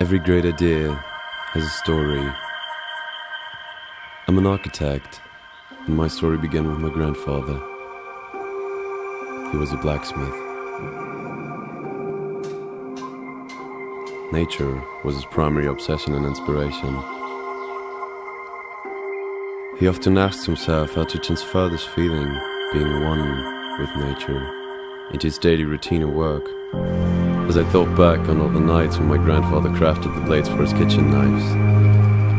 Every great idea has a story. I'm an architect, and my story began with my grandfather. He was a blacksmith. Nature was his primary obsession and inspiration. He often asked himself how to transfer this feeling, being one with nature, into his daily routine of work. As I thought back on all the nights when my grandfather crafted the blades for his kitchen knives,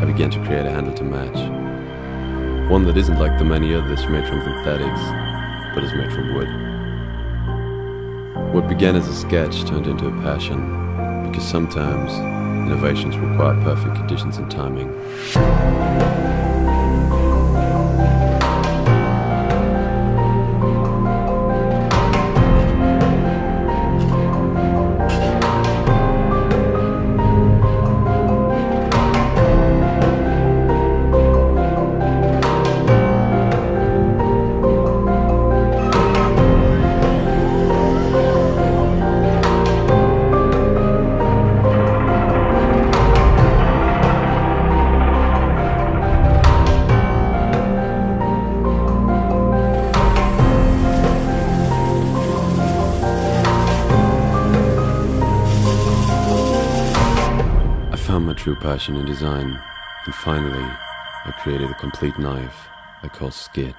I began to create a handle to match. One that isn't like the many others made from synthetics, but is made from wood. What began as a sketch turned into a passion, because sometimes innovations require perfect conditions and timing. I found my true passion in design, and finally, I created a complete knife I call Skid.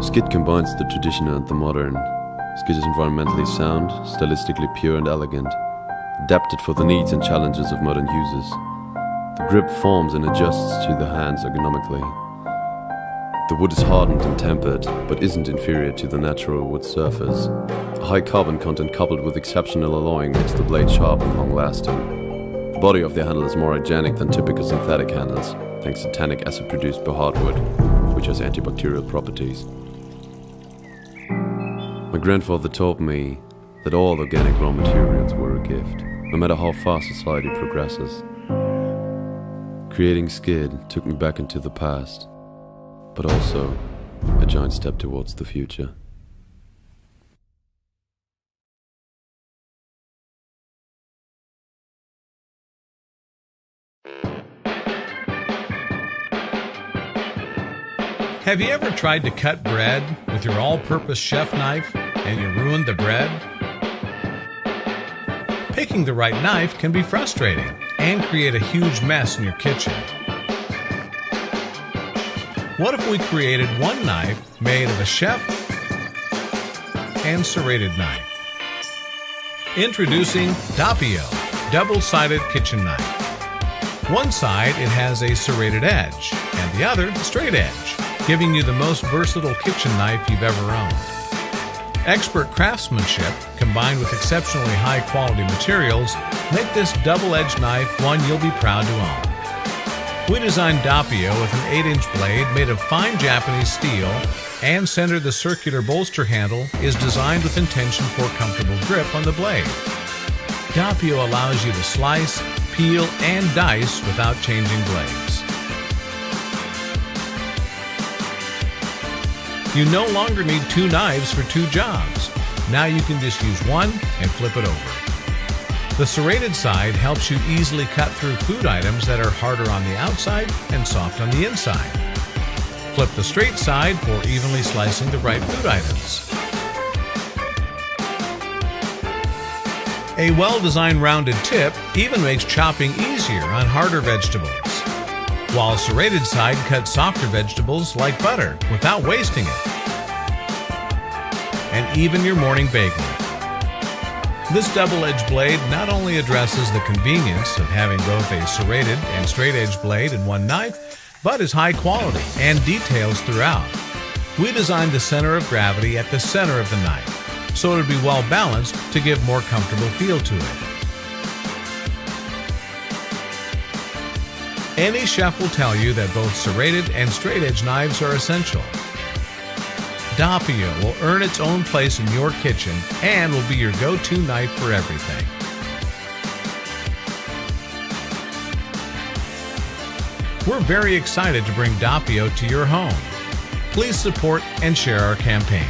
Skid combines the traditional and the modern. Skid is environmentally sound, stylistically pure and elegant, adapted for the needs and challenges of modern users. The grip forms and adjusts to the hands ergonomically. The wood is hardened and tempered, but isn't inferior to the natural wood surface. A high carbon content coupled with exceptional alloying makes the blade sharp and long-lasting. The body of the handle is more hygienic than typical synthetic handles, thanks to tannic acid produced by hardwood, which has antibacterial properties. My grandfather told me that all organic raw materials were a gift, no matter how fast society progresses. Creating Skid took me back into the past, but also a giant step towards the future. Have you ever tried to cut bread with your all-purpose chef knife and you ruined the bread? Picking the right knife can be frustrating and create a huge mess in your kitchen. What if we created one knife made of a chef and serrated knife? Introducing Doppio double-sided kitchen knife. One side it has a serrated edge and the other straight edge, giving you the most versatile kitchen knife you've ever owned. Expert craftsmanship, combined with exceptionally high-quality materials, make this double-edged knife one you'll be proud to own. We designed Doppio with an 8-inch blade made of fine Japanese steel, and center the circular bolster handle is designed with intention for comfortable grip on the blade. Doppio allows you to slice, peel, and dice without changing blades. You no longer need two knives for two jobs. Now you can just use one and flip it over. The serrated side helps you easily cut through food items that are harder on the outside and soft on the inside. Flip the straight side for evenly slicing the right food items. A well-designed rounded tip even makes chopping easier on harder vegetables, while serrated side cuts softer vegetables like butter without wasting it. And even your morning bagel. This double-edged blade not only addresses the convenience of having both a serrated and straight-edged blade in one knife, but is high quality and details throughout. We designed the center of gravity at the center of the knife, so it would be well balanced to give more comfortable feel to it. Any chef will tell you that both serrated and straight-edge knives are essential. Doppio will earn its own place in your kitchen and will be your go-to knife for everything. We're very excited to bring Doppio to your home. Please support and share our campaign.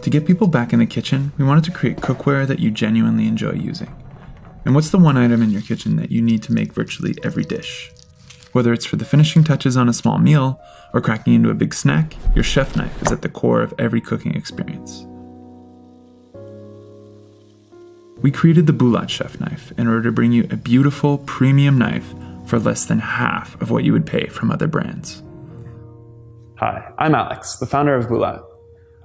To get people back in the kitchen, we wanted to create cookware that you genuinely enjoy using. And what's the one item in your kitchen that you need to make virtually every dish? Whether it's for the finishing touches on a small meal or cracking into a big snack, your chef knife is at the core of every cooking experience. We created the Bulat chef knife in order to bring you a beautiful, premium knife for less than half of what you would pay from other brands. Hi, I'm Alex, the founder of Bulat.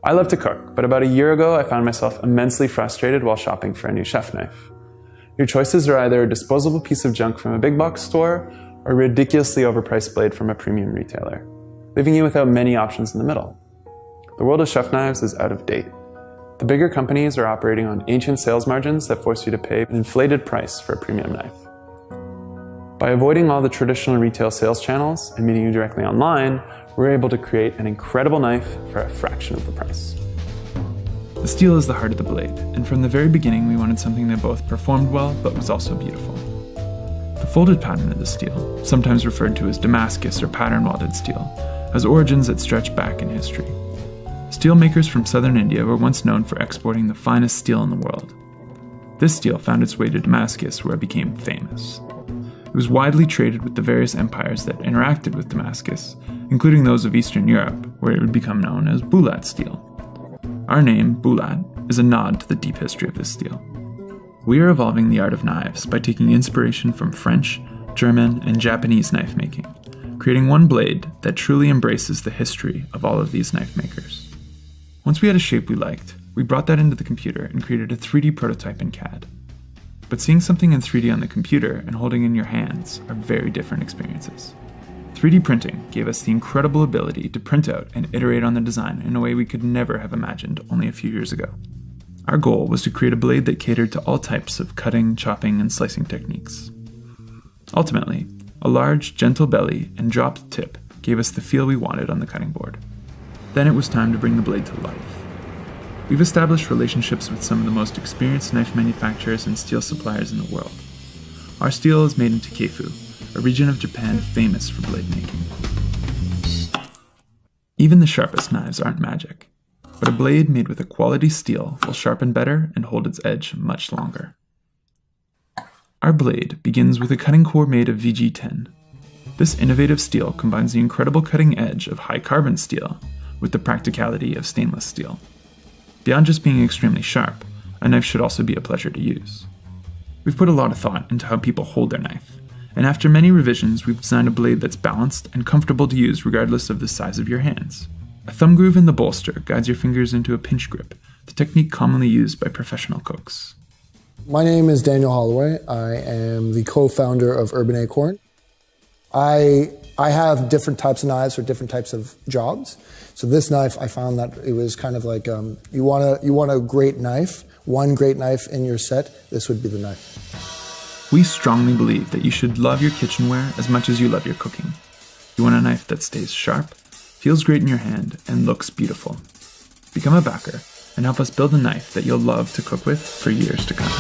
I love to cook, but about a year ago I found myself immensely frustrated while shopping for a new chef knife. Your choices are either a disposable piece of junk from a big box store or a ridiculously overpriced blade from a premium retailer, leaving you without many options in the middle. The world of chef knives is out of date. The bigger companies are operating on ancient sales margins that force you to pay an inflated price for a premium knife. By avoiding all the traditional retail sales channels and meeting you directly online, we're able to create an incredible knife for a fraction of the price. The steel is the heart of the blade, and from the very beginning we wanted something that both performed well but was also beautiful. The folded pattern of the steel, sometimes referred to as Damascus or pattern welded steel, has origins that stretch back in history. Steel makers from southern India were once known for exporting the finest steel in the world. This steel found its way to Damascus, where it became famous. It was widely traded with the various empires that interacted with Damascus, including those of Eastern Europe, where it would become known as Bulat steel. Our name, Bulat, is a nod to the deep history of this steel. We are evolving the art of knives by taking inspiration from French, German, and Japanese knife making, creating one blade that truly embraces the history of all of these knife makers. Once we had a shape we liked, we brought that into the computer and created a 3D prototype in CAD. But seeing something in 3D on the computer and holding it in your hands are very different experiences. 3D printing gave us the incredible ability to print out and iterate on the design in a way we could never have imagined only a few years ago. Our goal was to create a blade that catered to all types of cutting, chopping, and slicing techniques. Ultimately, a large, gentle belly and dropped tip gave us the feel we wanted on the cutting board. Then it was time to bring the blade to life. We've established relationships with some of the most experienced knife manufacturers and steel suppliers in the world. Our steel is made in Takeifu, a region of Japan famous for blade making. Even the sharpest knives aren't magic, but a blade made with a quality steel will sharpen better and hold its edge much longer. Our blade begins with a cutting core made of VG10. This innovative steel combines the incredible cutting edge of high-carbon steel with the practicality of stainless steel. Beyond just being extremely sharp, a knife should also be a pleasure to use. We've put a lot of thought into how people hold their knife, and after many revisions, we've designed a blade that's balanced and comfortable to use regardless of the size of your hands. A thumb groove in the bolster guides your fingers into a pinch grip, the technique commonly used by professional cooks. My name is Daniel Holloway. I am the co-founder of ∞ I have different types of knives for different types of jobs. So this knife, I found that it was kind of like, you want a great knife, one great knife in your set, this would be the knife. We strongly believe that you should love your kitchenware as much as you love your cooking. You want a knife that stays sharp, feels great in your hand, and looks beautiful. Become a backer and help us build a knife that you'll love to cook with for years to come.